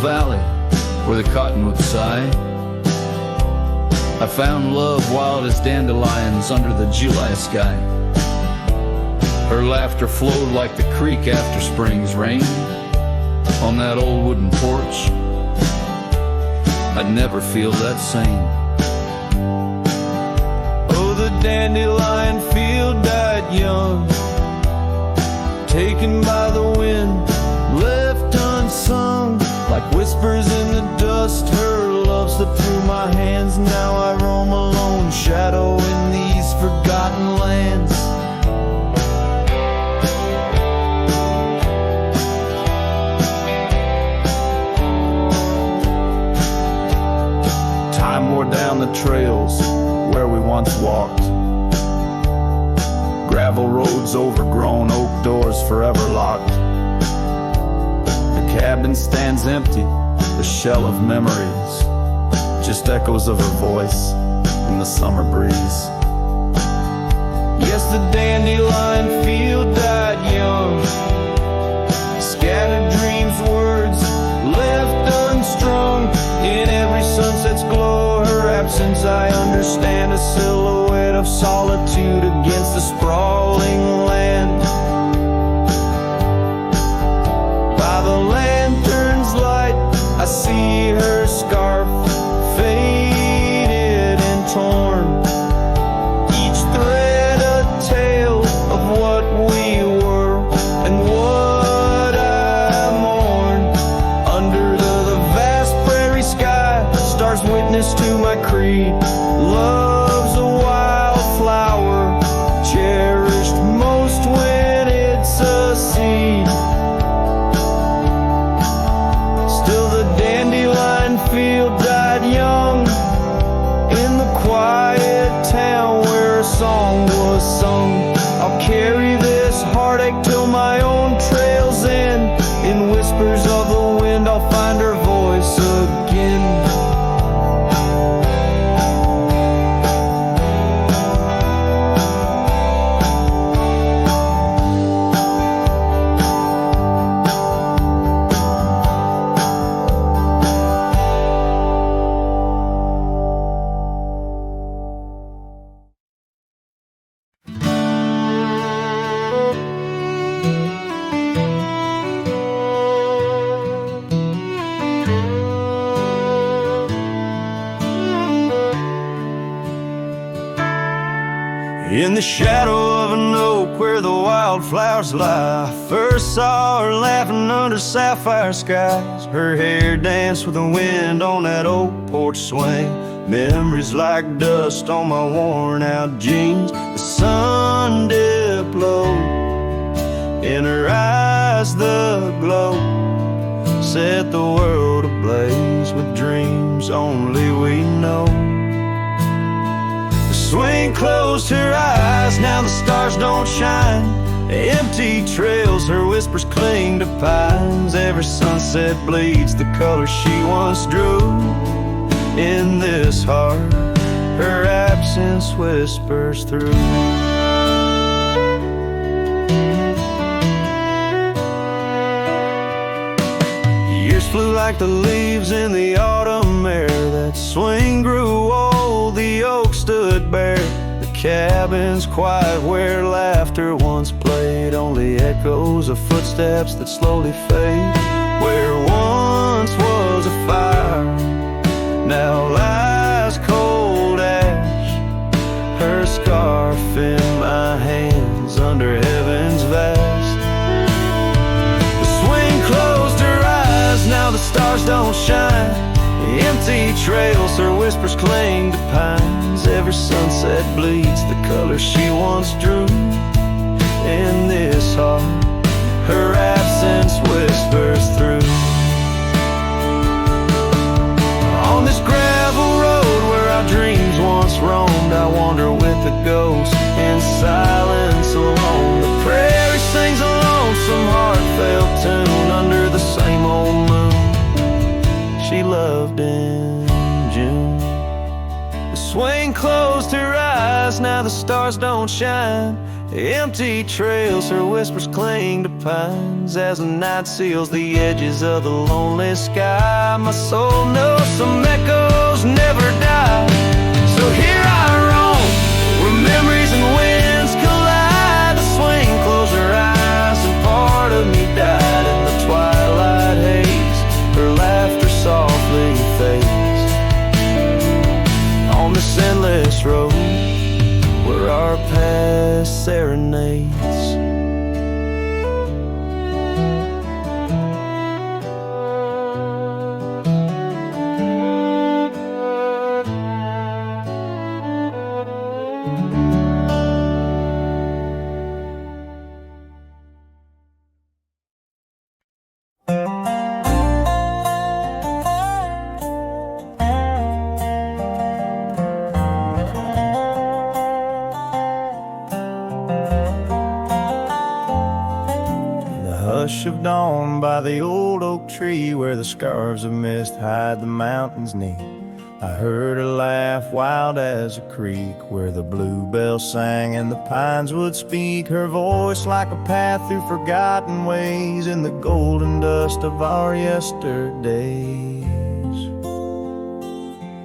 valley where the cottonwood sigh. I found love wild as dandelions under the July sky. Her laughter flowed like the creek after spring's rain. On that old wooden porch, I'd never feel that same. Oh, the dandelion field died young, taken by the wind, left unsung. Like whispers in the dust, her love slipped through my hands. Now I roam alone, shadow in these forgotten lands. Time wore down the trails where we once walked. Gravel roads overgrown, oak doors forever locked. The cabin stands empty, the shell of memories, just echoes of her voice in the summer breeze. Yes, the dandelion field died young, scattered dreams, words left unstrung. In every sunset's glow, her absence I understand, a silhouette of solitude against the sprawling land. By the lantern's light, I see her scarf, faded and torn, each thread a tale of what we were and what I mourn. Under the vast prairie sky, stars witness to my creed. Love's a wildflower, cherished most when it's a seed. Still the dandelion field died young, in the quiet town where a song was sung. I'll carry this heartache till my own trail's end. In whispers of the wind, I'll find her voice again. In the shadow of an oak where the wildflowers lie, I first saw her laughing under sapphire skies. Her hair danced with the wind on that old porch swing. Memories like dust on my worn out jeans. The sun dipped low, in her eyes the glow set the world ablaze with dreams only we know. Swing closed her eyes, now the stars don't shine. Empty trails, her whispers cling to pines. Every sunset bleeds the color she once drew. In this heart, her absence whispers through. Years flew like the leaves in the autumn air. That swing grew old, the oak stood bare. The cabin's quiet where laughter once played. Only echoes of footsteps that slowly fade. Where once was a fire, now lies cold ash. Her scarf in my hands under heaven's vast. The swing closed her eyes, now the stars don't shine. Empty trails, her whispers cling to pines. Every sunset bleeds the color she once drew. In this heart, her absence whispers through. On this gravel road where our dreams once roamed, I wander with the ghost in silence alone. The prairie sings a lonesome heartfelt tune under the same old moon she loved in June. The swing closed her eyes, now the stars don't shine. Empty trails, her whispers cling to pines as the night seals the edges of the lonely sky. My soul knows some echoes never die, so here I roam where memories and winds collide. The swing closed her eyes and part of me died in the twilight haze. Her laughter softly fades on this endless road where our past serenades. Hush of dawn by the old oak tree where the scarves of mist hide the mountains neath. I heard her laugh wild as a creek where the bluebell sang and the pines would speak. Her voice like a path through forgotten ways in the golden dust of our yesterdays.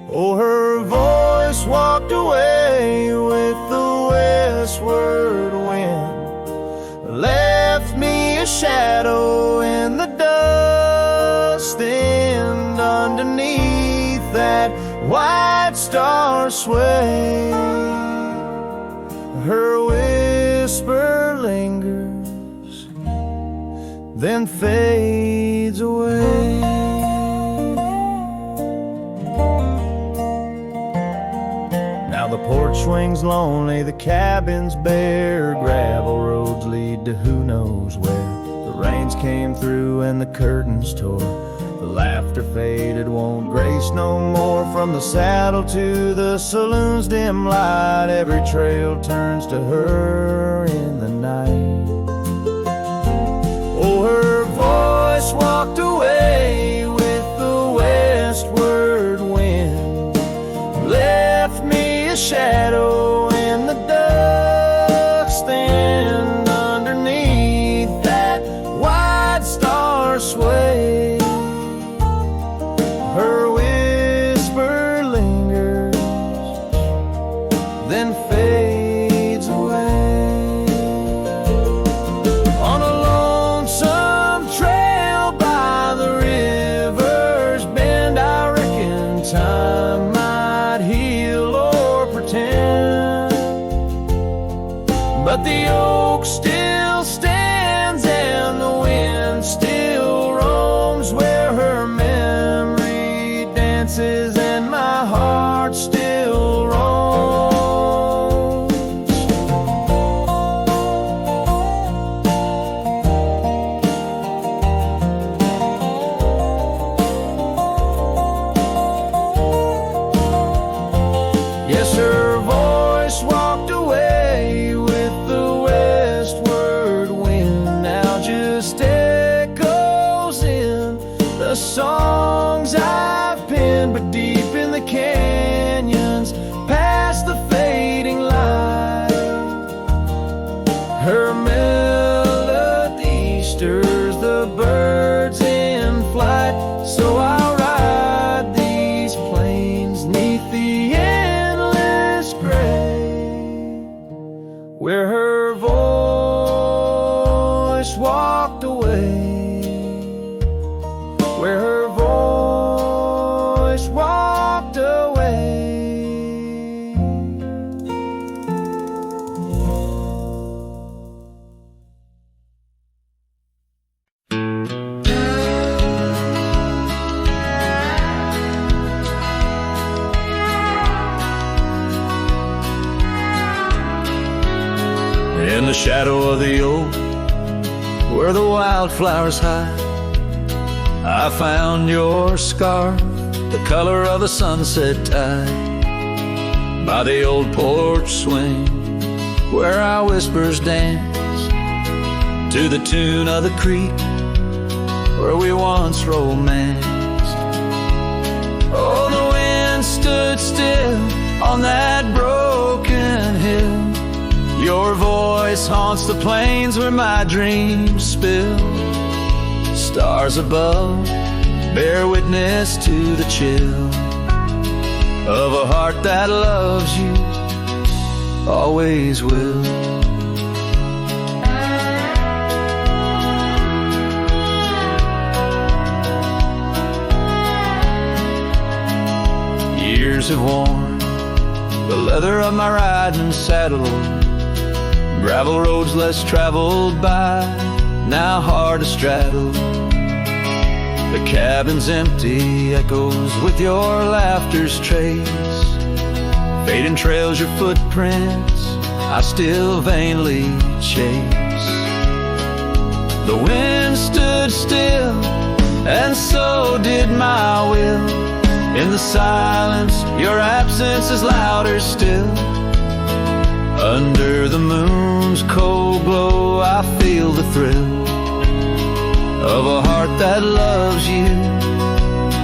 Oh, her voice walked away with the westward wind, left me a shadow in the dust, and underneath that white star sway, her whisper lingers, then fades away. Now the porch swings lonely, the cabin's bare, gravel roads lead to who knows where. The rains came through and the curtains tore, the laughter faded, won't grace no more. From the saddle to the saloon's dim light, every trail turns to her in the night. Oh, her voice walked away with the westward wind, left me a shadow in the dust, and underneath that white star sway, her whisper lingers, then fades away. On a lonesome trail by the river's bend, I reckon time might heal or pretend, but the oak still stands and the wind still roams where her memory dances and my heart still roams. Yes, her voice walked away with the westward wind, now just echoes in the songs I've penned. But deep in the canyons, past the fading light, her melody stirs the birds in flight. So I'll ride these plains neath the endless gray, where her voice walked away, where her voice walked away. In the shadow of the oak, where the wildflowers hide, I found your scarf, the color of a sunset tide, by the old porch swing, where our whispers dance, to the tune of the creek, where we once romanced. Oh, the wind stood still on that broken hill, your voice voice haunts the plains where my dreams spill. Stars above bear witness to the chill of a heart that loves you, always will. Years have worn the leather of my riding saddle, gravel roads less traveled by, now hard to straddle. The cabin's empty, echoes with your laughter's trace, fading trails your footprints I still vainly chase. The wind stood still, and so did my will. In the silence, your absence is louder still. Under the moon's cold glow, I feel the thrill of a heart that loves you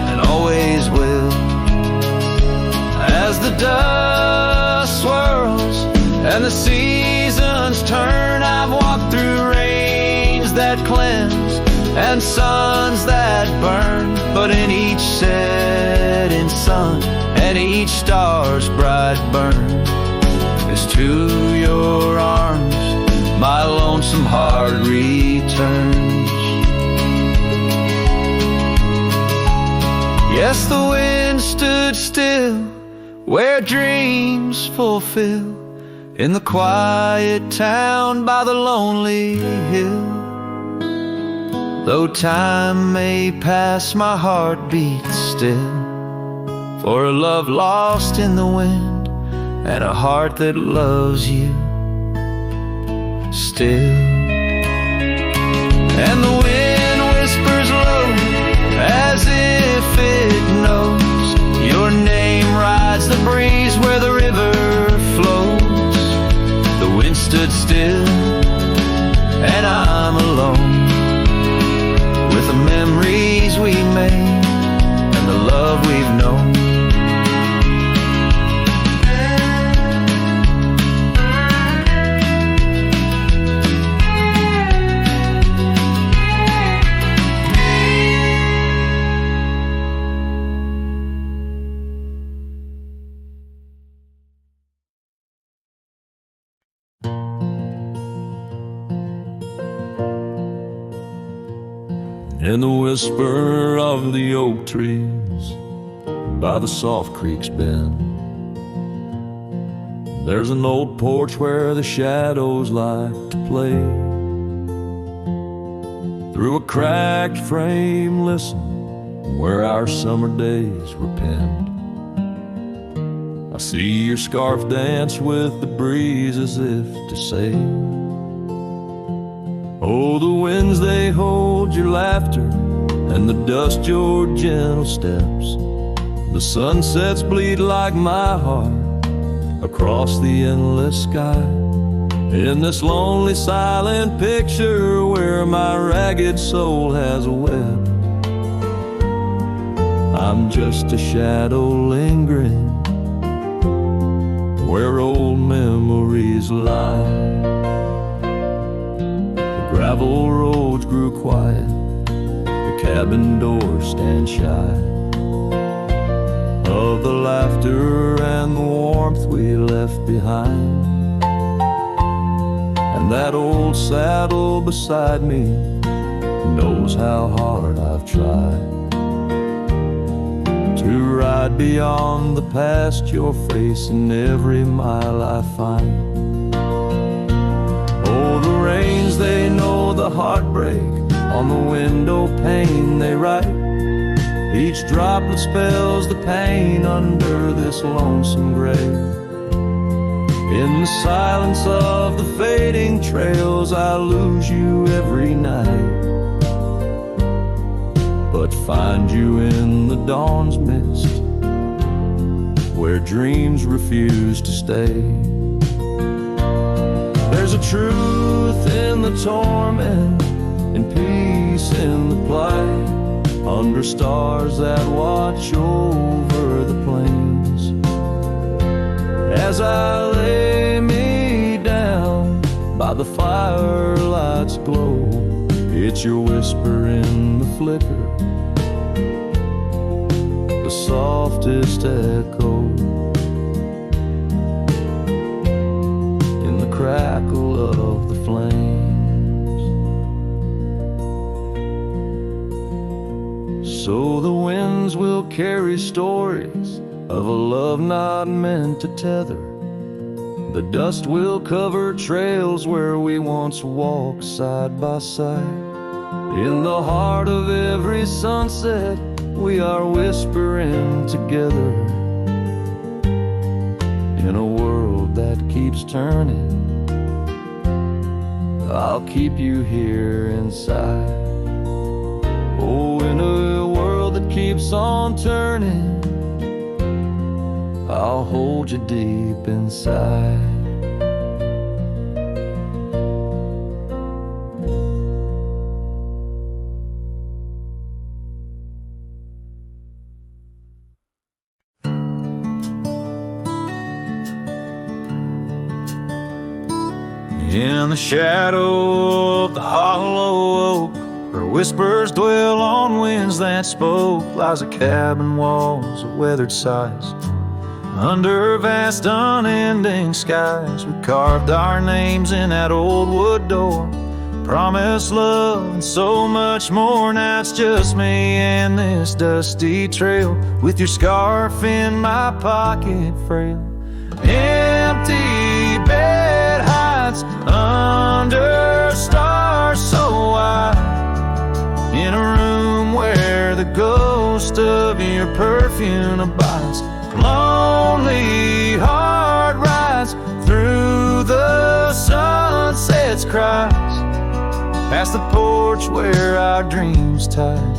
and always will. As the dust swirls and the seasons turn, I've walked through rains that cleanse and suns that burn, but in each setting sun and each star's bright burn is to your arms my lonesome heart returns. Yes, the wind stood still where dreams fulfill, in the quiet town by the lonely hill. Though time may pass, my heart beats still, for a love lost in the wind and a heart that loves you still. And the wind whispers low as if it knows your name rides the breeze where the river flows. The wind stood still and I'm alone with the memories we made and the love we've known. In the whisper of the oak trees by the soft creek's bend, there's an old porch where the shadows like to play. Through a cracked frame, listen, where our summer days were penned. I see your scarf dance with the breeze as if to say, oh, the winds, they hold your laughter, and the dust your gentle steps. The sunsets bleed like my heart across the endless sky. In this lonely silent picture where my ragged soul has a web, I'm just a shadow lingering where old memories lie. Gravel roads grew quiet, the cabin doors stand shy of the laughter and the warmth we left behind. And that old saddle beside me knows how hard I've tried to ride beyond the past, your face in every mile I find. Oh, the rains, they know the heartbreak, on the window pane they write. Each droplet spells the pain under this lonesome grave. In the silence of the fading trails, I lose you every night, but find you in the dawn's mist, where dreams refuse to stay. There's a truth in the torment, and peace in the plight, under stars that watch over the plains. As I lay me down by how the firelights glow. It's your whisper in the flicker, the softest echo in the crackle of the flames. So the winds will carry stories of a love not meant to tether. The dust will cover trails where we once walked side by side. In the heart of every sunset, we are whispering together. In a world that keeps turning, I'll keep you here inside. Oh, in a world that keeps on turning, I'll hold you deep inside. In the shadow of the hollow oak, where whispers dwell on winds that spoke, lies a cabin walls of weathered sighs. Under vast unending skies, we carved our names in that old wood door. Promised love and so much more. Now it's just me and this dusty trail, with your scarf in my pocket frail. Empty bed hides under stars so wide, in a room where the ghost of your perfume abides. Lonely heart rides through the sunset's cries, past the porch where our dreams tied.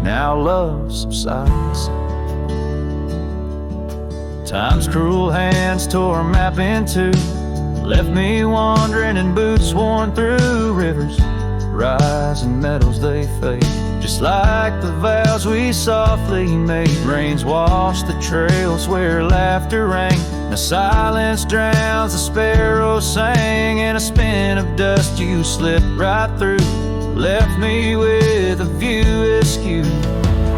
Now love subsides. Time's cruel hands tore a map in two, left me wandering in boots worn through rivers. Rising meadows they fade, just like the vows we softly made. Rains wash the trails where laughter rang, the silence drowns the sparrows sang. In a spin of dust you slipped right through, left me with a view askew.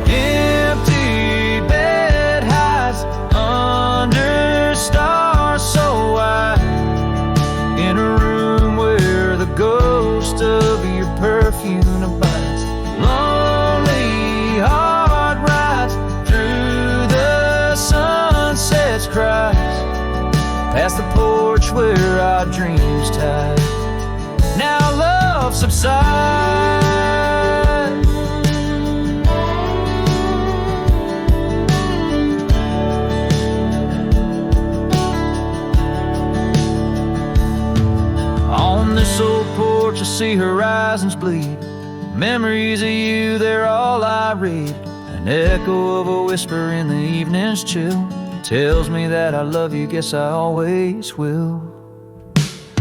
Empty bed hides under stars so wide, in a room where the ghost of your perfume abides. Lonely heart rides through the sunset's cries, past the porch where our dreams tied. Now love subsides. On this old porch I see horizons bleed, memories of you, they're all I read. An echo of a whisper in the evening's chill tells me that I love you, guess I always will.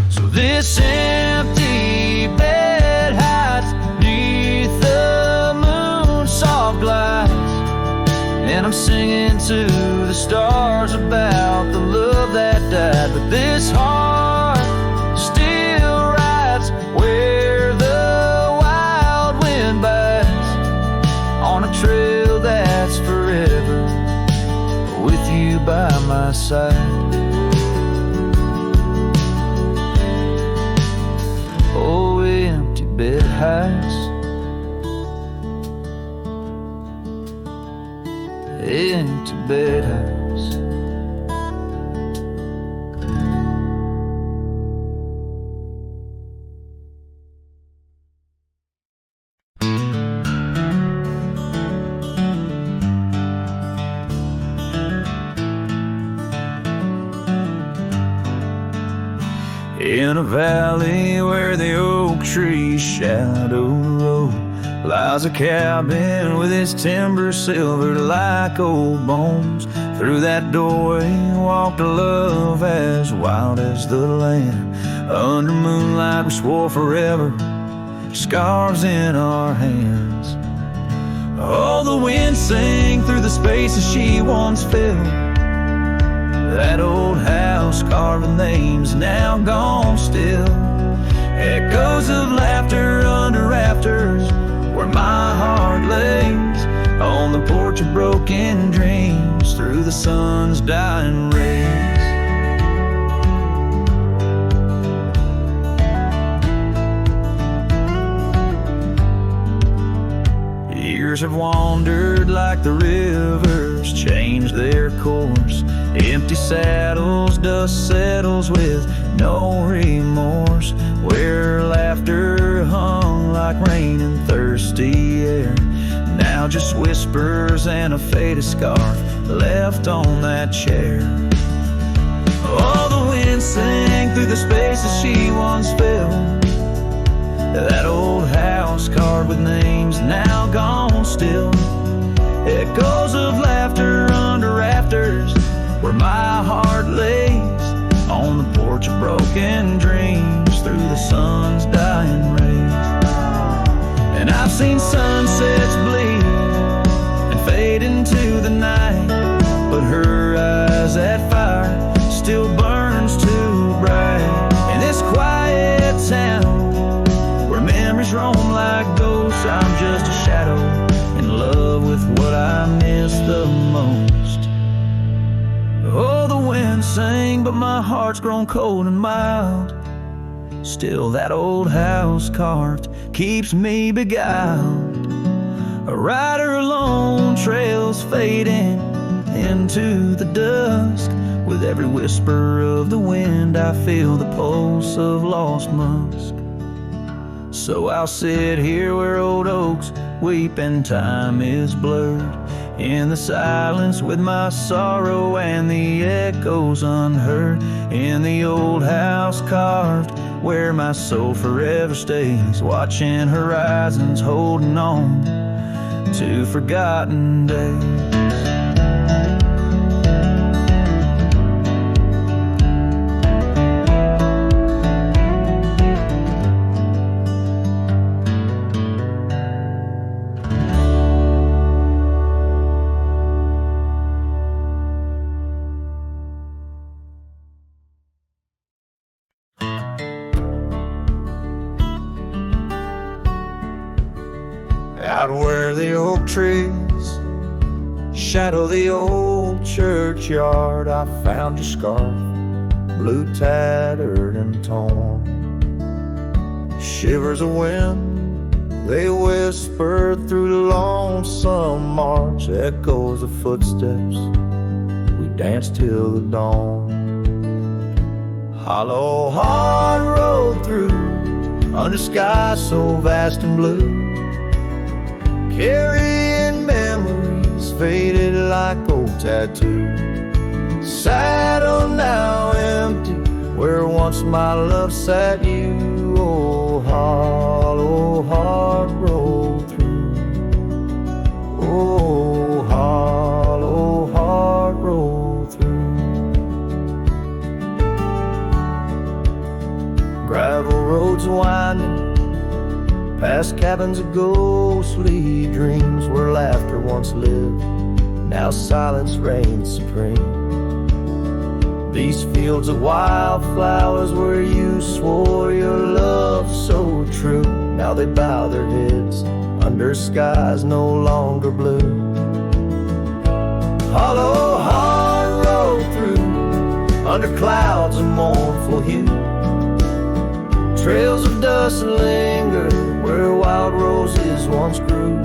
So this empty bed hides neath the moon's soft glides, and I'm singing to the stars about the love that died. But this heart still rides where the wild wind bites, on a trail that's forever, with you by my side. Oh, empty bed hides, empty bed hides. In a valley where the oak trees shadow the road, lies a cabin with its timber silvered like old bones. Through that doorway walked a love as wild as the land. Under moonlight we swore forever, scarves in our hands. Oh, the wind sang through the spaces she once filled, that old house house carved with names now gone still. Echoes of laughter under rafters where my heart lays, on the porch of broken dreams through the sun's dying rays. Years have wandered like the rivers, changed their course. Empty saddles, dust settles with no remorse. Where laughter hung like rain in thirsty air, now just whispers and a faded scarf left on that chair. Oh, the wind sang through the spaces she once filled. That old house carved with names now gone still. Echoes of laughter under rafters where my heart lays, on the porch of broken dreams through the sun's dying rays. And I've seen sunsets bleed and fade into the night, but her eyes, that fire still burns too bright. In this quiet town memories roam like ghosts, I'm just a shadow in love with what I miss the most. Oh, the wind sang, but my heart's grown cold and mild. Still that old house carved keeps me beguiled. A rider alone, trails fading into the dusk. With every whisper of the wind I feel the pulse of lost musk. So I'll sit here where old oaks weep and time is blurred, in the silence with my sorrow and the echoes unheard. In the old house carved where my soul forever stays, watching horizons, holding on to forgotten days. Out where the oak trees shadow the old churchyard, I found your scarf, blue tattered and torn. Shivers of wind, they whisper through the lonesome march. Echoes of footsteps, we dance till the dawn. Hollow heart road through, under skies so vast and blue, carrying memories faded like old tattoos. Saddle now empty, where once my love sat you. Oh, hollow heart roll through. Oh, hollow heart roll through. Gravel roads winding past cabins of ghostly dreams, where laughter once lived, now silence reigns supreme. These fields of wildflowers where you swore your love so true, now they bow their heads under skies no longer blue. Hollow heart road through, under clouds of mournful hue. Trails of dust linger where wild roses once grew.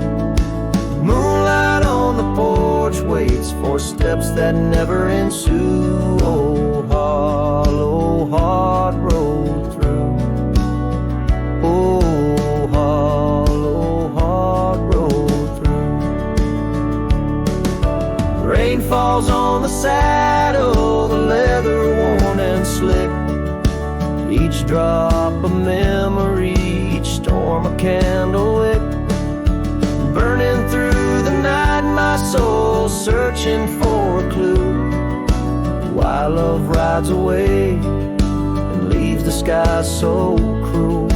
Moonlight on the porch waits for steps that never ensue. Oh, hollow heart roll through. Oh, hollow heart roll through. Rain falls on the saddle, the leather worn and slick. Each drop a memory, each storm a candle wick. Burning through the night, my soul searching for a clue. Why love rides away and leaves the sky so cruel.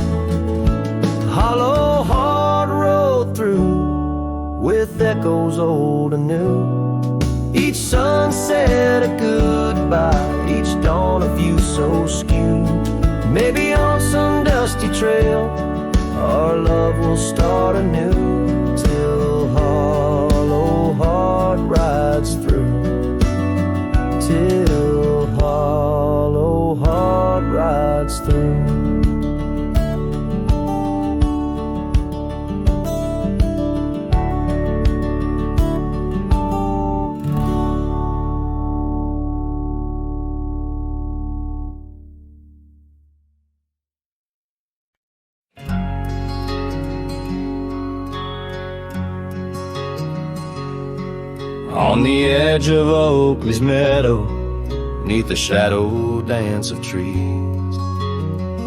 Hollow heart road through, with echoes old and new. Each sunset a goodbye, each dawn a so skewed. Maybe on some dusty trail our love will start anew, till hollow heart rides through, till hollow heart rides through. On the edge of Oakley's meadow, neath the shadow dance of trees,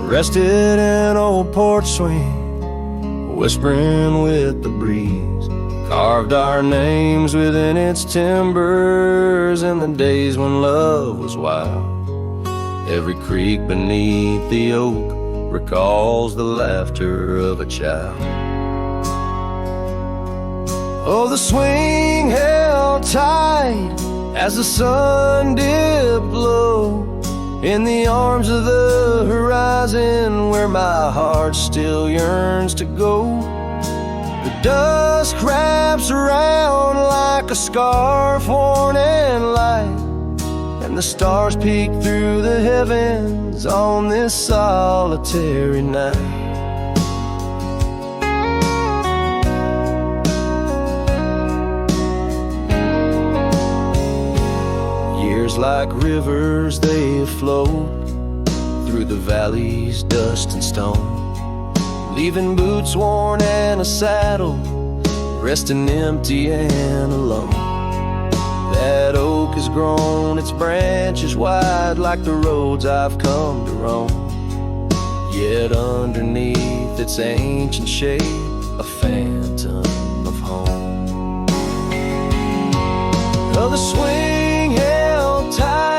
rested an old porch swing, whispering with the breeze. Carved our names within its timbers in the days when love was wild. Every creek beneath the oak recalls the laughter of a child. Oh, the swing held tight as the sun dipped low in the arms of the horizon, where my heart still yearns to go. The dusk wraps around like a scarf worn in light, and the stars peek through the heavens on this solitary night. Like rivers they float through the valley's dust and stone, leaving boots worn and a saddle, resting empty and alone. That oak has grown its branches wide like the roads I've come to roam, yet underneath its ancient shade a phantom of home. Oh, the swing held tight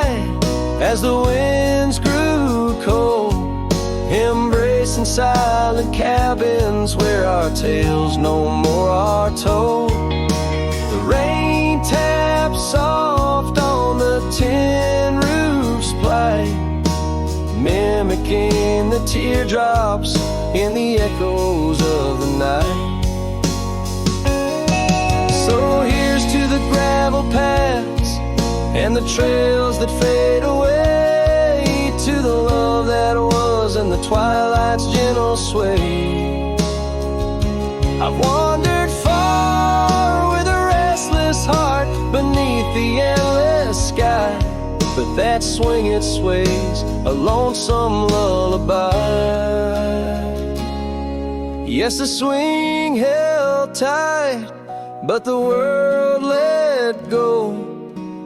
as the winds grew cold, embracing silent cabins where our tales no more are told. The rain taps soft on the tin roof's plight, mimicking the teardrops in the echoes of the night. So here's to the gravel paths and the trails that fade away, to the love that was and the twilight's gentle sway. I've wandered far with a restless heart beneath the endless sky, but that swing it sways a lonesome lullaby. Yes, the swing held tight, but the world let go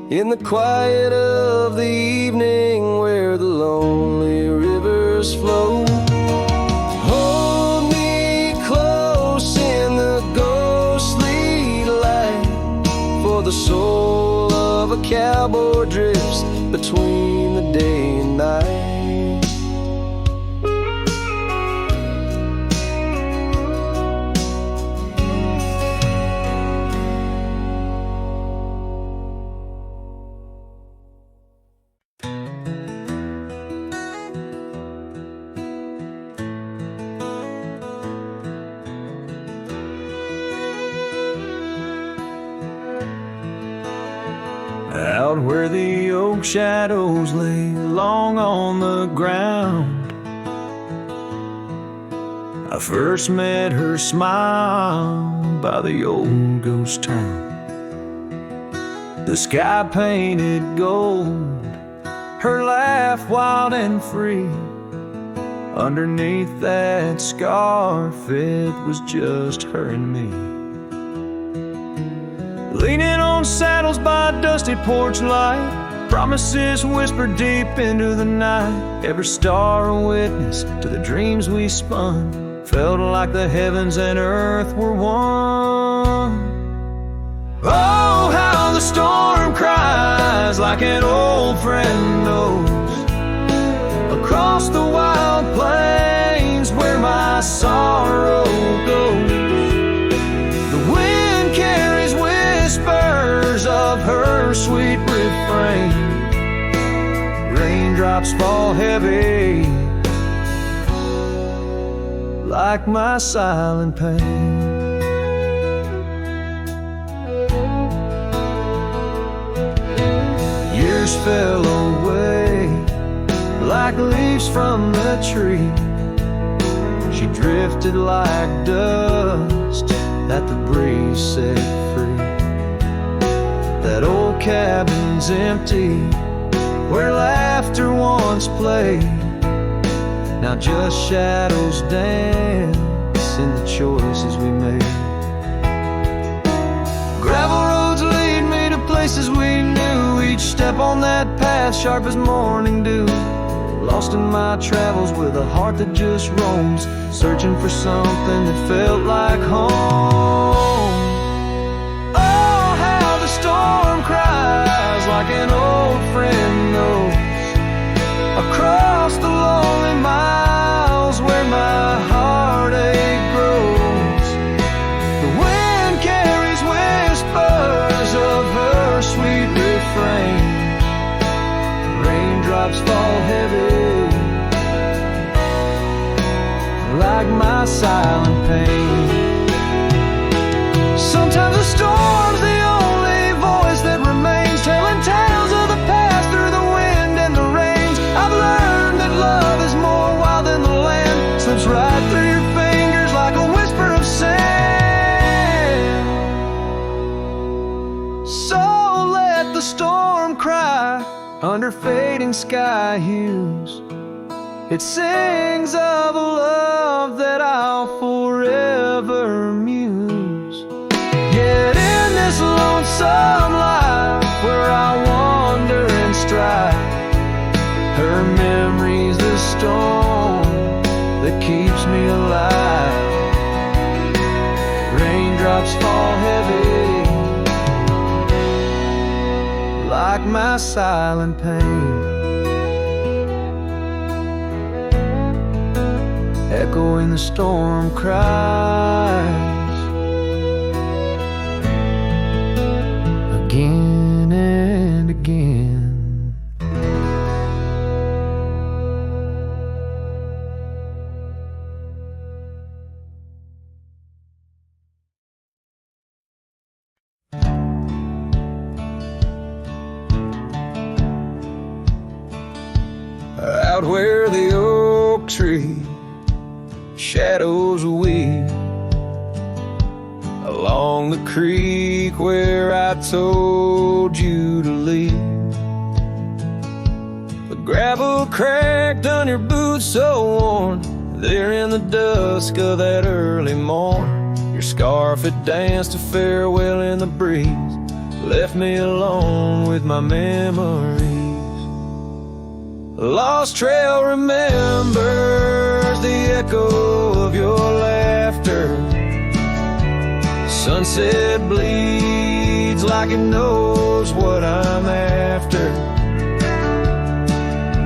in the quiet of the evening where the lonely rivers flow. Hold me close in the ghostly light, for the soul of a cowboy drifts between the day and night. Out where the oak shadows lay long on the ground, I first met her smile by the old ghost town. The sky painted gold, her laugh wild and free. Underneath that scarf it was just her and me. Leaning on saddles by a dusty porch light, promises whispered deep into the night. Every star a witness to the dreams we spun, felt like the heavens and earth were one. Oh, how the storm cries like an old friend knows, across the wild plains where my sorrow goes. The wind carries whispers of her sweet refrain, raindrops Raindrops fall heavy like my silent pain. Years fell away like leaves from the tree. She drifted like dust that the breeze set free. That old cabin's empty, where laughter once played. Now just shadows dance in the choices we made. Gravel roads lead me to places we knew. Each step on that path sharp as morning dew. Lost in my travels with a heart that just roams, searching for something that felt like home. Oh, how the storm cries like an old friend knows. Across the lonely miles where my heartache grows, the wind carries whispers of her sweet refrain. Raindrops fall heavy like my silent pain. Sometimes a storm's the only voice that remains, telling tales of the past through the wind and the rains. I've learned that love is more wild than the land, slips right through your fingers like a whisper of sand. So let the storm cry under fading sky hues. It sings of a love that I'll forever muse. Yet in this lonesome life where I wander and strive, her memory's the storm that keeps me alive. Raindrops fall heavy like my silent pain. Echoing the storm cries again and again. Out where the oak tree shadows weave, along the creek where I told you to leave. The gravel cracked on your boots so worn, there in the dusk of that early morn. Your scarf had danced a farewell in the breeze, left me alone with my memories. Lost trail remembers the echo of your laughter. Sunset bleeds like it knows what I'm after.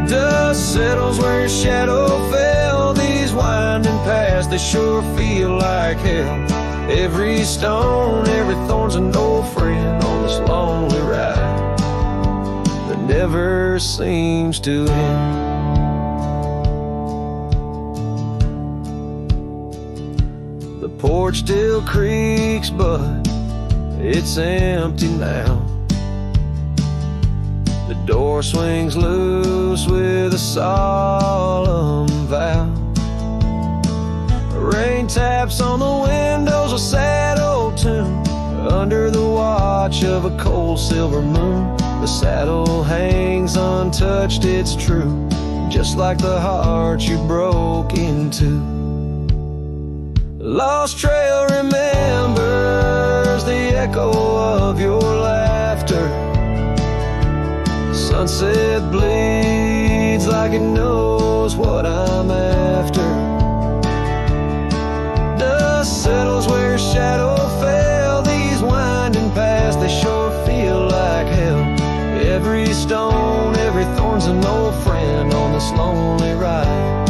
Dust settles where your shadow fell. These winding paths, they sure feel like hell. Every stone, every thorn's an old friend on this lonely ride that never seems to end. The porch still creaks, but it's empty now. The door swings loose with a solemn vow. Rain taps on the windows, a sad old tune, under the watch of a cold silver moon. The saddle hangs untouched, it's true, just like the heart you broke into. Lost trail remembers the echo of your laughter. Sunset bleeds like it knows what I'm after. Dust settles where your shadow fell. These winding paths, they sure feel like hell. Every stone, every thorn's an old friend on this lonely ride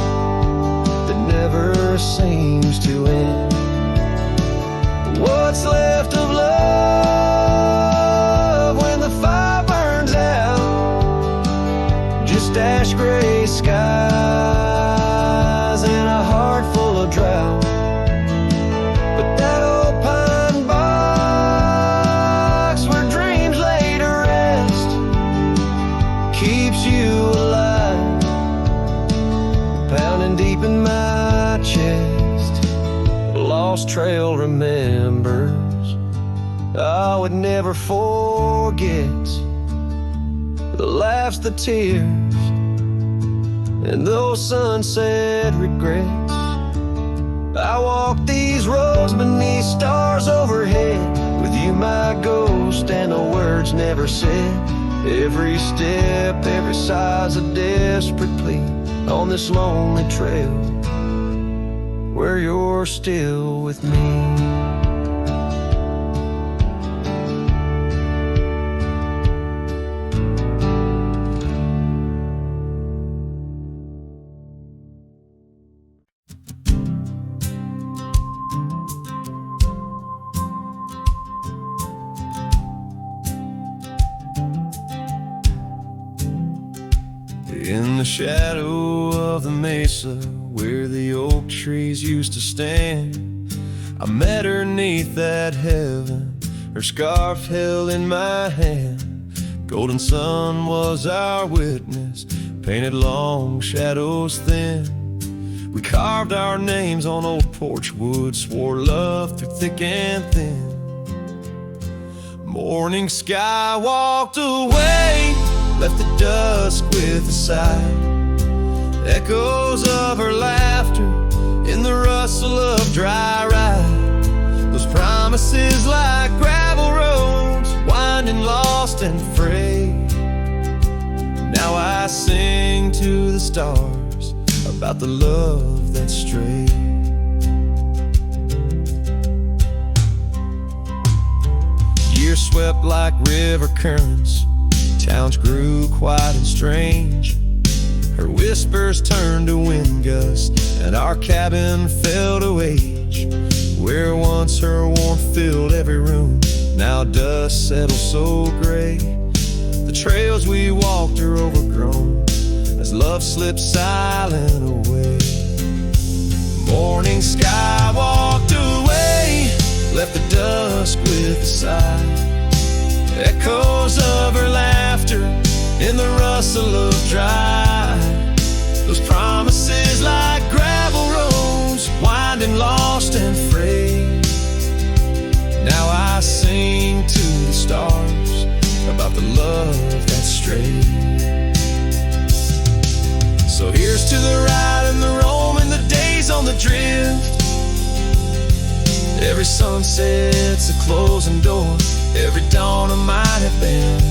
that never seems to end. What's left of love when the fire burns out? Just ash gray skies and a heart full of drought. But that old pine box where dreams lay to rest keeps you alive, pounding deep in my chest. Lost trail remembers I would never forget the laughs, the tears, and those sunset regrets. I walk these roads beneath stars overhead, with you my ghost and the words never said. Every step, every sigh's a desperate plea on this lonely trail where you're still with me. In the shadow of the mesa where the oak trees used to stand, I met her 'neath that heaven, her scarf held in my hand. Golden sun was our witness, painted long shadows thin. We carved our names on old porch wood, swore love through thick and thin. Morning sky walked away, left the dusk with a sigh. Echoes of her laughter in the rustle of dry ride. Those promises like gravel roads, winding lost and frayed. Now I sing to the stars about the love that strayed. Years swept like river currents, towns grew quiet and strange. Her whispers turned to wind gusts, and our cabin fell to age. Where once her warmth filled every room, now dust settles so gray. The trails we walked are overgrown as love slips silent away. Morning sky walked away, left the dusk with a sigh. Echoes of her laughter in the rustle of dry. Those promises like gravel roads, winding lost and frayed. Now I sing to the stars about the love that strayed. So here's to the ride and the roam and the days on the drift. Every sunset's a closing door, every dawn I might have been.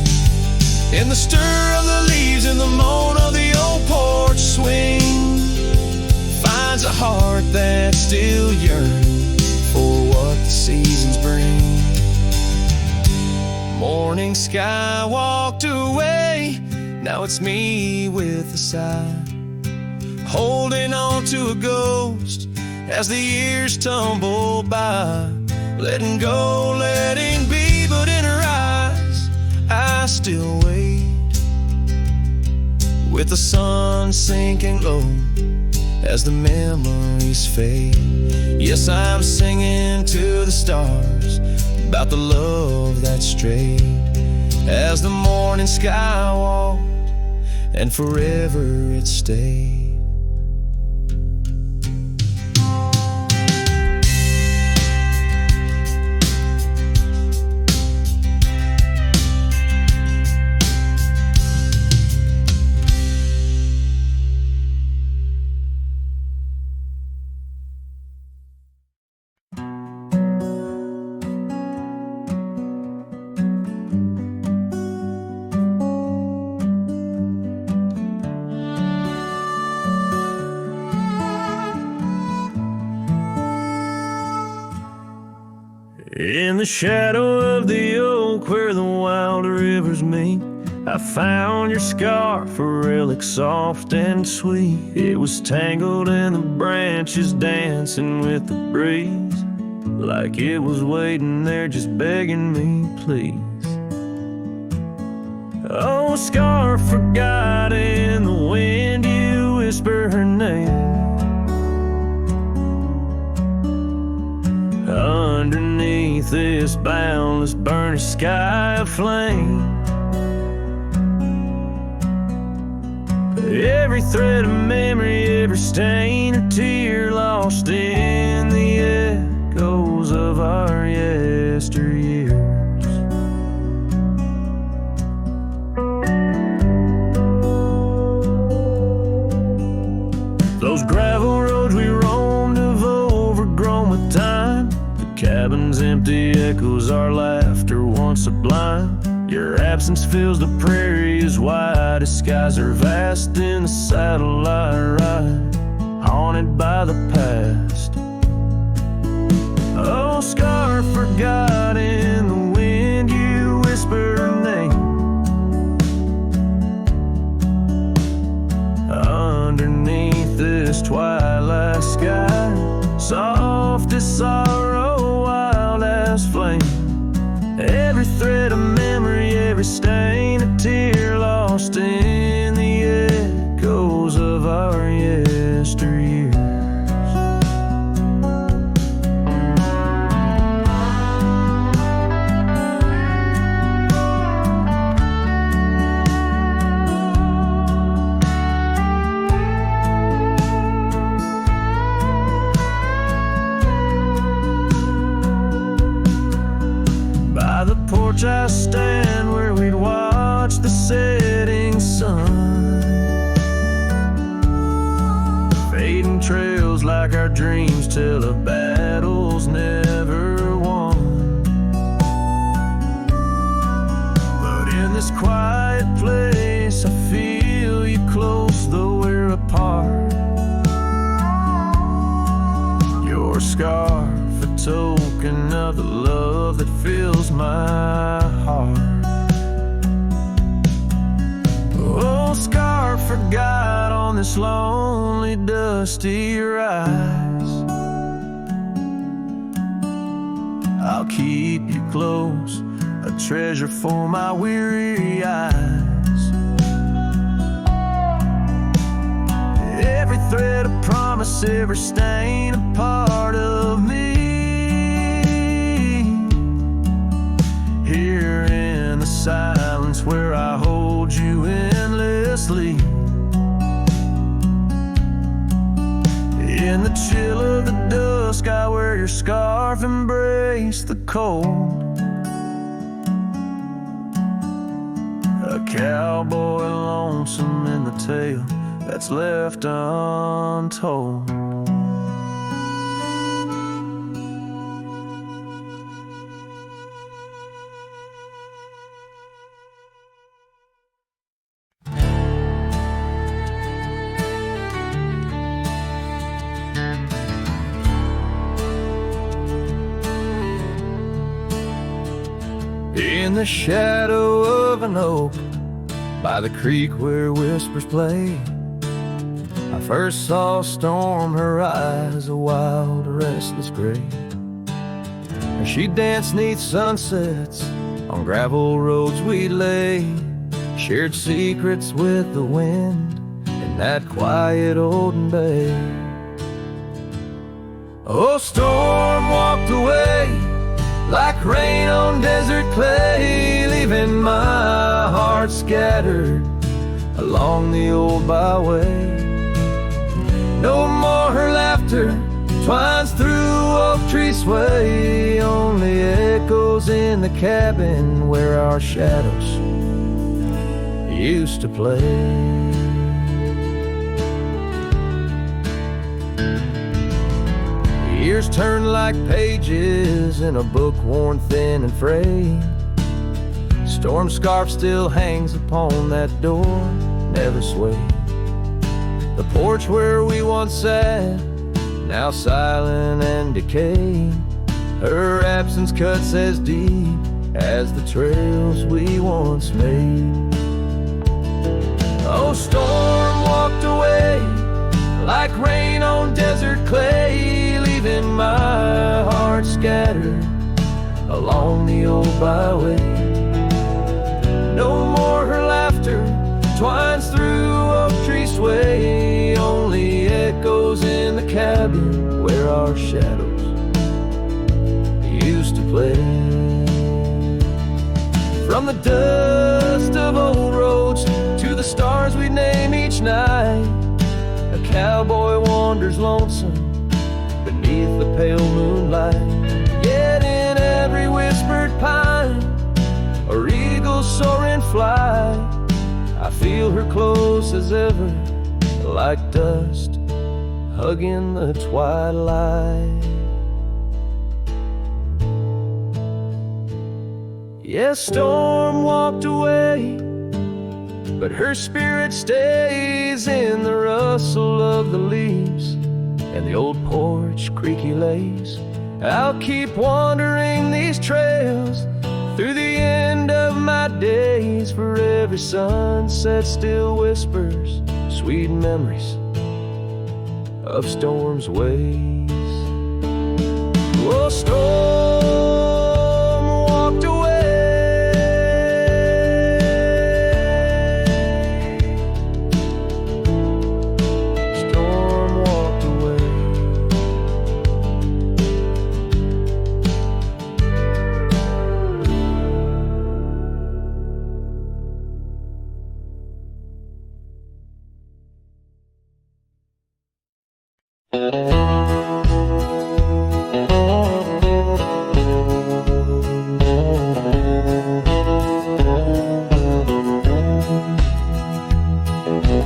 In the stir of the leaves and the moan of the old porch swing, finds a heart that's still yearning for what the seasons bring. Morning sky walked away, now it's me with a sigh, holding on to a ghost as the years tumble by. Letting go, letting be, but in her eyes I still wait. With the sun sinking low as the memories fade. Yes, I'm singing to the stars about the love that strayed. As the morning sky walked and forever it stayed. In the shadow of the oak where the wild rivers meet, I found your scarf, a relic soft and sweet. It was tangled in the branches, dancing with the breeze, like it was waiting there just begging me, please. Oh, a scarf forgot in the whisper her name. Underneath this boundless burning sky of flame, every thread of memory, every stain or tear lost in the echoes of our yesteryears. Those gravel roads we roamed have overgrown with time. The cabin's empty echoes our laughter once sublime. Your absence fills the prairie as wide as skies are vast in the satellite ride, haunted by the past. Oh, scar forgot in the wind, you whisper her name. Underneath this twilight sky, soft as sorrow, wild as flame. Every thread of memory, every stain, a tear lost in the echoes of our yesteryears. I stand where we'd watch the setting sun, fading trails like our dreams tell of battles never won. But in this quiet place I feel you close though we're apart. Your scarf, a token of the love that fills my heart. Oh, scar forgot on this lonely dusty rise. I'll keep you close, a treasure for my weary eyes. Every thread of promise, every stain a part of me. Here in the silence where I hold you endlessly, in the chill of the dusk I wear your scarf, embrace the cold. A cowboy lonesome in the tale that's left untold. In the shadow of an oak, by the creek where whispers play, I first saw a storm, her eyes a wild, restless gray. And she danced 'neath sunsets, on gravel roads we lay, shared secrets with the wind in that quiet olden bay. Oh, storm walked away like rain on desert clay, leaving my heart scattered along the old byway. No more her laughter twines through oak tree sway, only echoes in the cabin where our shadows used to play. Years turn like pages in a book worn thin and frayed. Storm scarf still hangs upon that door, never swayed. The porch where we once sat, now silent and decayed. Her absence cuts as deep as the trails we once made. Oh, storm walked away like rain on desert clay, leaving my heart scattered along the old byway. No more her laughter twines through oak tree sway, hugging where our shadows used to play. From the dust of old roads to the stars we name each night, a cowboy wanders lonesome beneath the pale moonlight. Yet in every whispered pine or eagle soaring fly, I feel her close as ever, like dust hugging the twilight. Yes, storm walked away, but her spirit stays in the rustle of the leaves and the old porch creaky lays. I'll keep wandering these trails through the end of my days, for every sunset still whispers sweet memories of storm's ways. Oh, storm walked away. Storm walked away.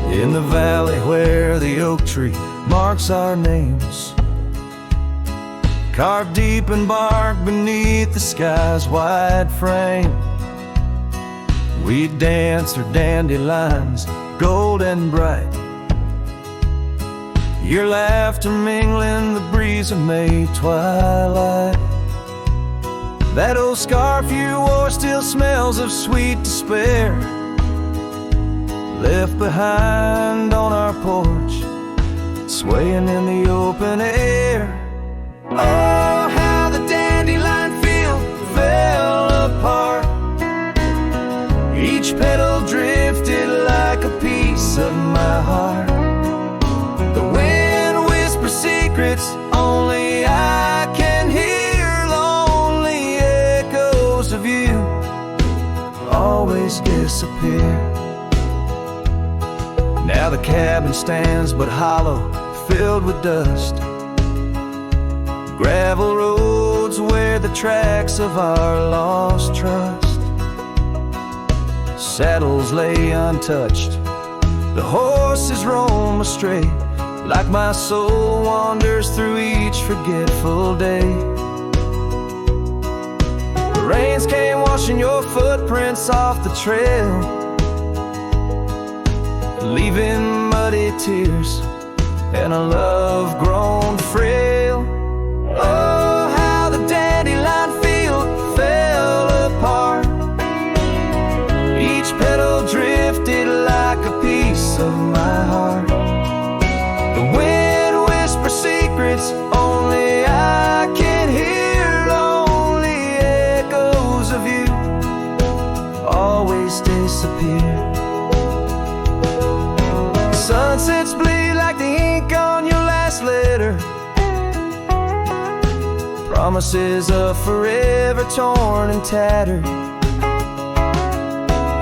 In the valley where the oak tree marks our names, carved deep in bark beneath the sky's wide frame, we dance through dandelions, gold and bright, your laughter mingling the breeze of May twilight. That old scarf you wore still smells of sweet despair, left behind on our porch, swaying in the open air. Oh, how the dandelion field fell apart, each petal drifted like a piece of my heart. The wind whispers secrets only I can hear, lonely echoes of you always disappear. Now the cabin stands but hollow, filled with dust, gravel roads where the tracks of our lost trust. Saddles lay untouched, the horses roam astray, like my soul wanders through each forgetful day. The rains came washing your footprints off the trail, leaving muddy tears and a love grown frail. Oh, how the dandelion field fell apart, each petal drifted like a piece of my heart. The wind whispers secrets only I can hear, lonely echoes of you always disappear. Sunsets bleed like the ink on your last letter, promises of forever torn and tattered.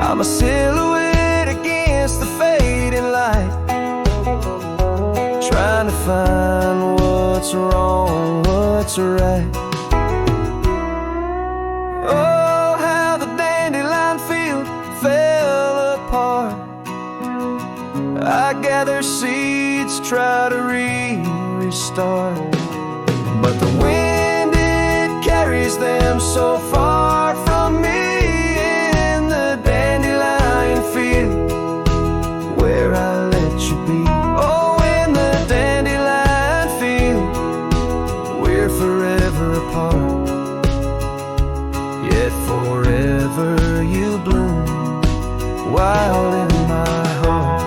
I'm a silhouette against the fading light, trying to find what's wrong, what's right. Oh, how the dandelion field fell apart, I gather seeds, try to restart, but the wind, it carries them so far from me. In the dandelion field where I let you be. Oh, in the dandelion field we're forever apart, yet forever you bloom wild in my heart.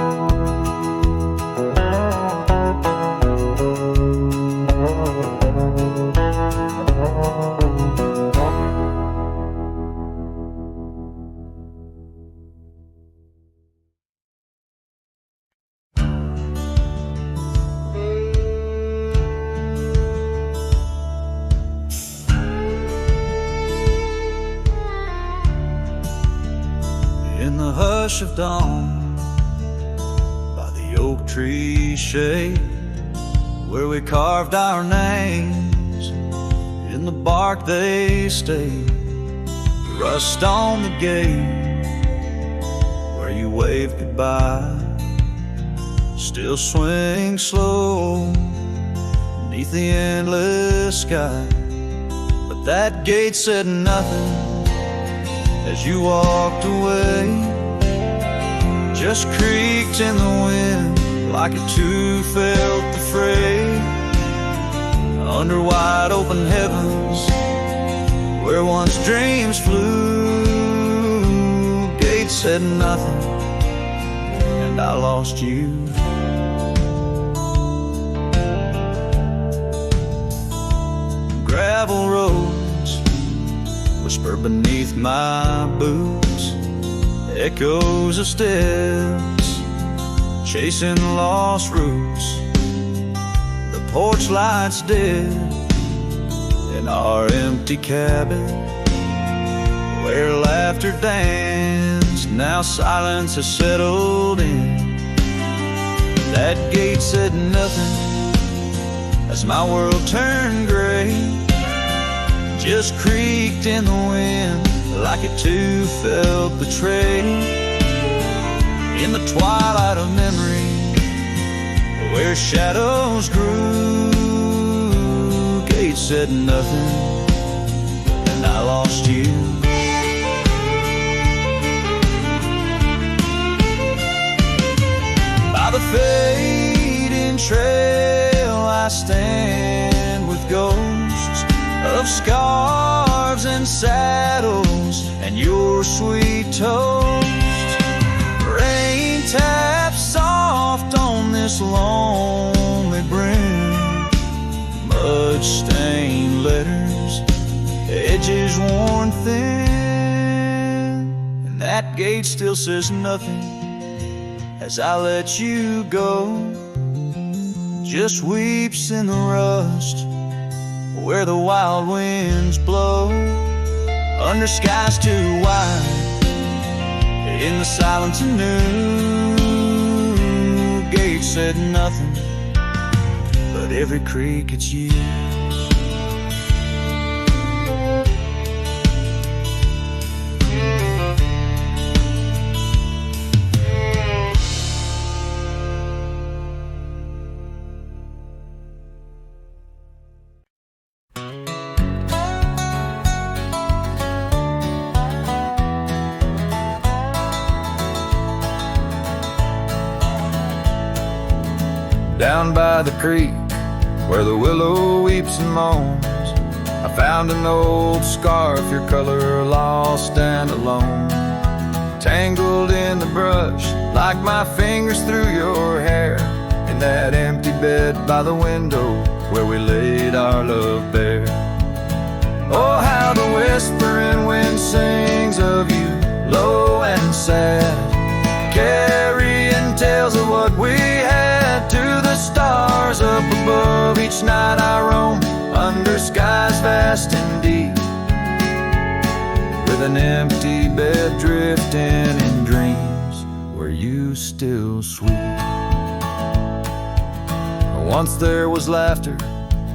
rush of dawn, by the oak tree shade, where we carved our names in the bark they stayed. Rust on the gate where you waved goodbye still swings slow beneath the endless sky. But that gate said nothing as you walked away, just creaked in the wind like it too felt the fray. Under wide open heavens where once dreams flew, gate said nothing and I lost you. Gravel roads whisper beneath my boots, echoes of steps chasing lost roots. The porch lights dead in our empty cabin where laughter danced. Now silence has settled in. That gate said nothing as my world turned gray, just creaked in the wind like it too felt betrayed. In the twilight of memory where shadows grew, gate said nothing and I lost you. By the fading trail I stand with ghosts of scarves and saddles and your sweet toast. Rain taps soft on this lonely brim, mud-stained letters, edges worn thin, and that gate still says nothing as I let you go, just weeps in the rust where the wild winds blow. Under skies too wide, in the silence anew, gate said nothing, but every creak it's you. Down by the creek, where the willow weeps and moans, I found an old scarf, your color lost and alone, tangled in the brush like my fingers through your hair, in that empty bed by the window where we laid our love bare. Oh, how the whispering wind sings of you, low and sad, carrying tales of what we had to the stars up above. Each night I roam under skies vast and deep, with an empty bed drifting in dreams where you still sweep. Once there was laughter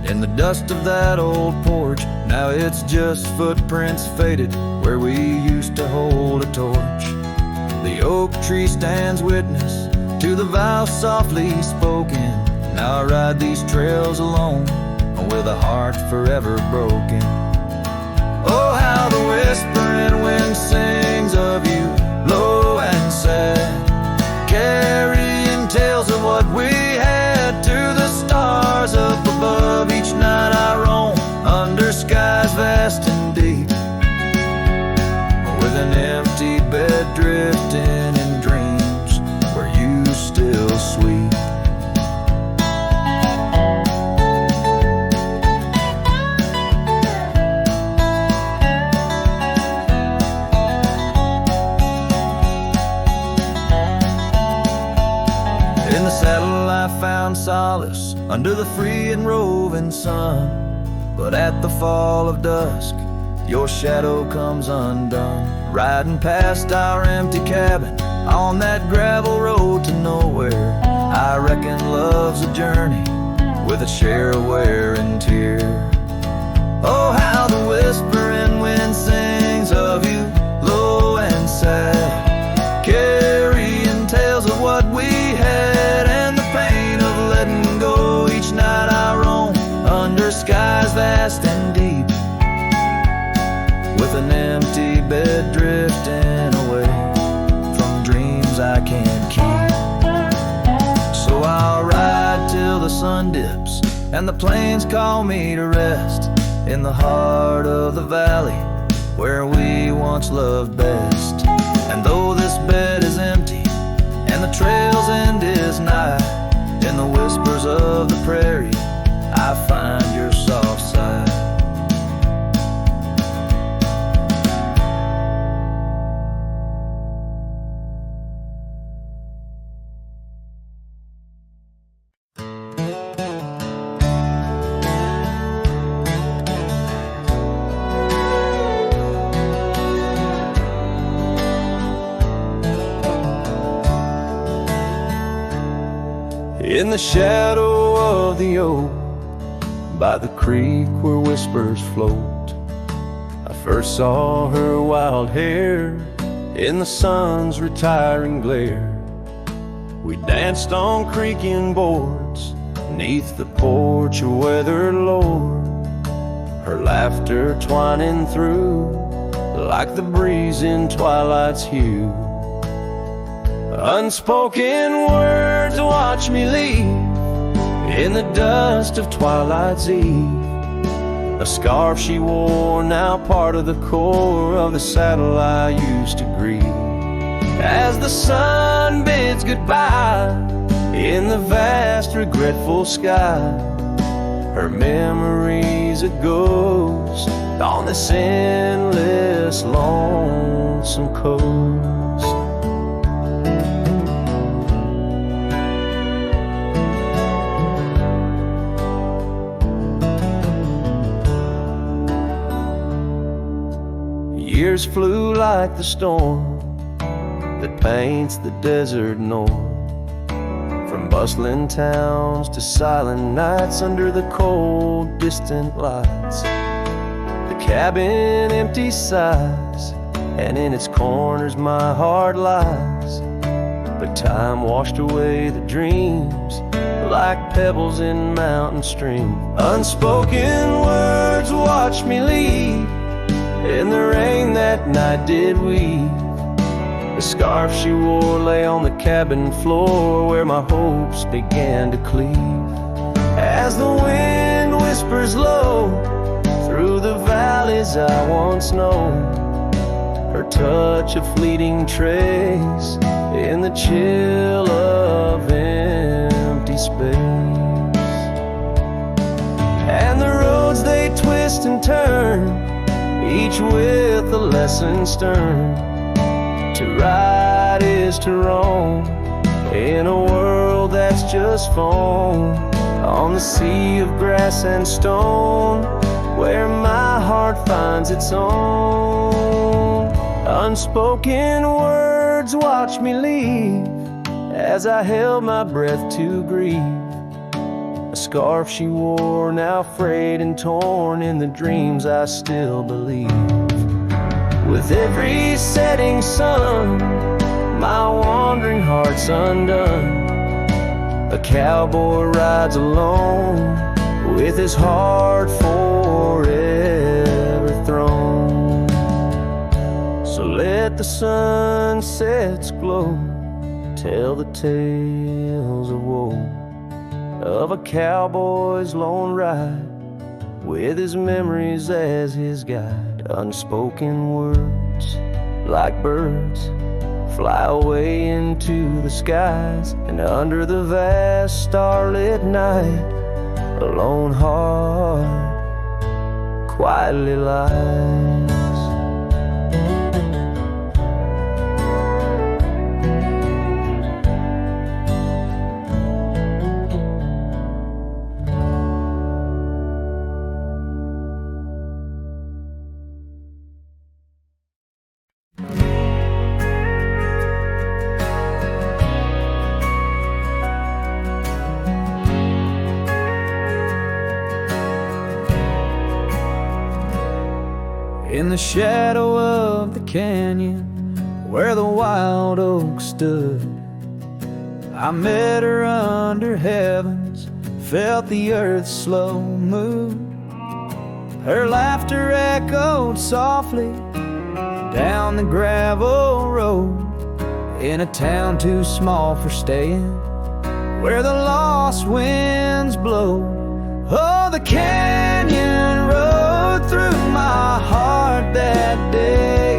in the dust of that old porch, now it's just footprints faded where we used to hold a torch. The oak tree stands witness to the vow softly spoken. Now I ride these trails alone with a heart forever broken. Oh, how the whispering wind sings of you, low and sad, carrying tales of what we had to the stars up above. Each night I roam under skies vast and deep, with an empty bed drifting in dreams where you still sweep. In the saddle I found solace under the free and roving sun, but at the fall of dusk your shadow comes undone. Riding past our empty cabin on that gravel road to nowhere. I reckon love's a journey with a share of wear and tear. Oh, how the whispering wind sings of you, low and sad, carrying tales of what we had and the pain of letting go. Each night I roam under skies vast and deep, with an empty bed drifting away from dreams I can't keep. So I'll ride till the sun dips and the plains call me to rest in the heart of the valley where we once loved best. And though this bed is empty and the trail's end is nigh, in the whispers of the prairie I find your soft side. In the shadow of the oak, by the creek where whispers float, I first saw her wild hair in the sun's retiring glare. We danced on creaking boards neath the porch of weathered lore, her laughter twining through like the breeze in twilight's hue. Unspoken words watch me leave in the dust of twilight's eve. A scarf she wore, now part of the core of the saddle I used to grieve. As the sun bids goodbye in the vast regretful sky, her memory's a ghost on this endless lonesome coast. Years flew like the storm that paints the desert north, from bustling towns to silent nights under the cold, distant lights. The cabin empty sighs, and in its corners my heart lies. But time washed away the dreams like pebbles in mountain stream. Unspoken words watch me leave in the rain that night did weave. The scarf she wore lay on the cabin floor where my hopes began to cleave. As the wind whispers low through the valleys I once known, her touch a fleeting trace in the chill of empty space. And the roads they twist and turn, each with a lesson stern. To ride is to roam in a world that's just foam, on the sea of grass and stone where my heart finds its own. Unspoken words watch me leave as I held my breath to grieve. A scarf she wore, now frayed and torn in the dreams I still believe. With every setting sun, my wandering heart's undone. A cowboy rides alone with his heart forever thrown. So let the sunsets glow, tell the tales of woe, of a cowboy's lone ride with his memories as his guide. Unspoken words like birds fly away into the skies, and under the vast starlit night a lone heart quietly lies. in the shadow of the canyon where the wild oak stood. I met her under heavens, felt the earth's slow move. Her laughter echoed softly down the gravel road, in a town too small for staying, where the lost winds blow. Oh, the canyon rode through my heart that day,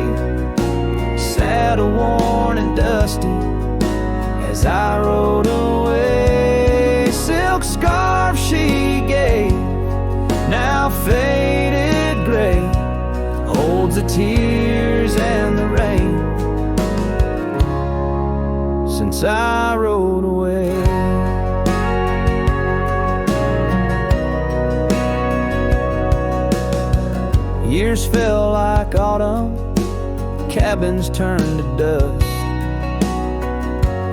saddle worn and dusty as I rode away. Silk scarf she gave, now faded gray, holds the tears and the rain since I rode away. Years fell like autumn, cabins turned to dust.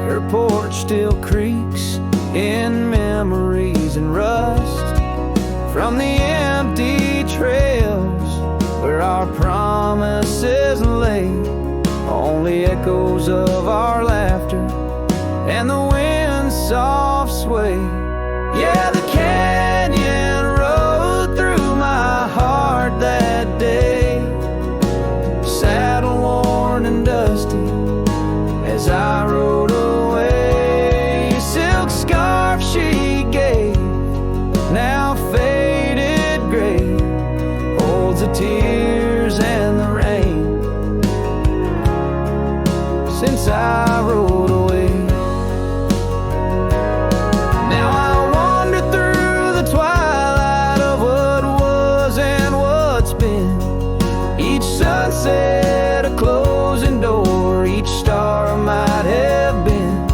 Her porch still creaks in memories and rust from the empty trails where our promises lay. Only echoes of our laughter and the wind's soft sway. Yeah, the canyon rode through my heart that day, saddle worn and dusty as I rode away. Silk scarf she gave, now faded gray, holds the tears and the rain since I rode away. Now I wander through the twilight of what was and what's been. Each sunset a closing door, each star might have been.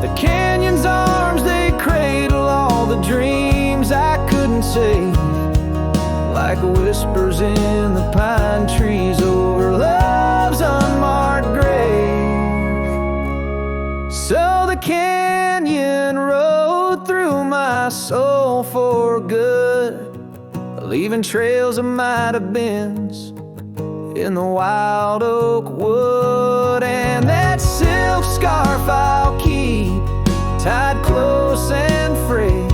The canyon's arms, they cradle all the dreams I couldn't save, like whispers in the pine trees over love's unmarked grave. So the canyon rode through my soul for good, leaving trails of might have beens in the wild oak wood. And that silk scarf I'll keep tied close and free,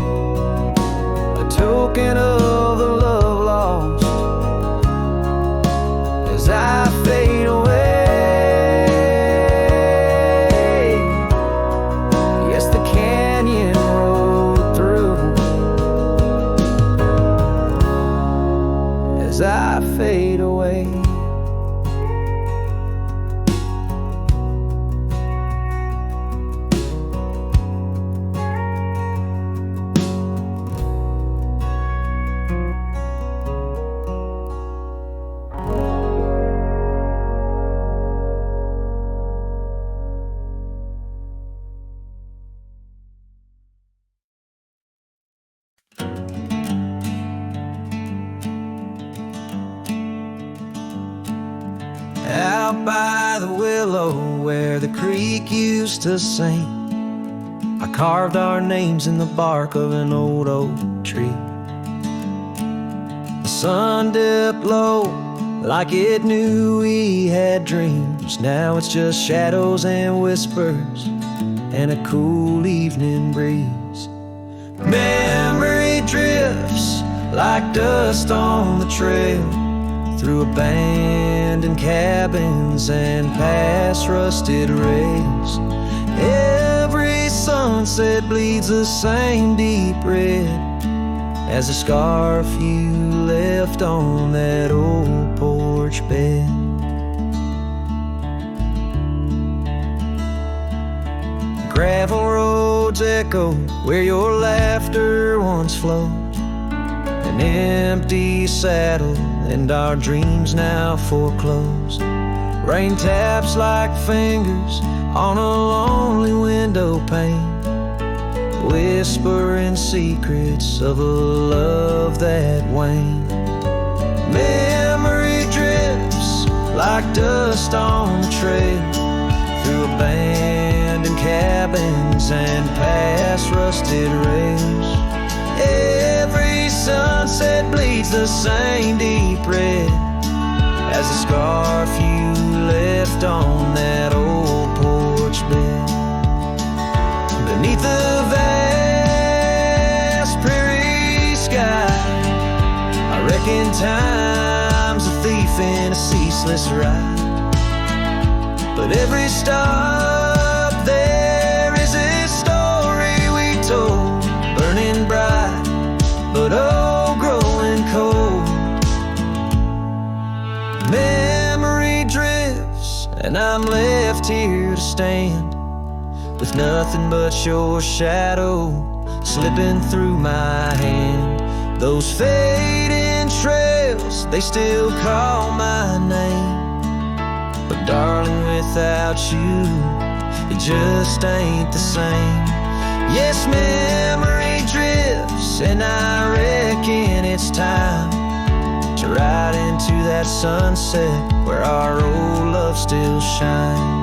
a token of the love lost as I fade away. Yes, the canyon rode through as I fade away. Out by the willow where the creek used to sing, I carved our names in the bark of an old oak tree. The sun dipped low like it knew we had dreams. Now it's just shadows and whispers and a cool evening breeze. Memory drifts like dust on the trail, through abandoned cabins and past rusted rails. Every sunset bleeds the same deep red as the scarf you left on that old porch bed. Gravel roads echo where your laughter once flowed, an empty saddle and our dreams now foreclosed. Rain taps like fingers on a lonely window pane, whispering secrets of a love that waned. Memory drifts like dust on the trail, through abandoned cabins and past rusted rails. Every sunset bleeds the same deep red as the scarf you left on that old porch bed. Beneath the vast prairie sky, I reckon time's a thief in a ceaseless ride. But every stop there is a story we told, burning bright, but oh, growing cold. Memory drifts, and I'm left here to stand with nothing but your shadow slipping through my hand. Those fading trails, they still call my name, but darling, without you, it just ain't the same. Yes, memory drifts, and I reckon it's time to ride into that sunset where our old love still shines.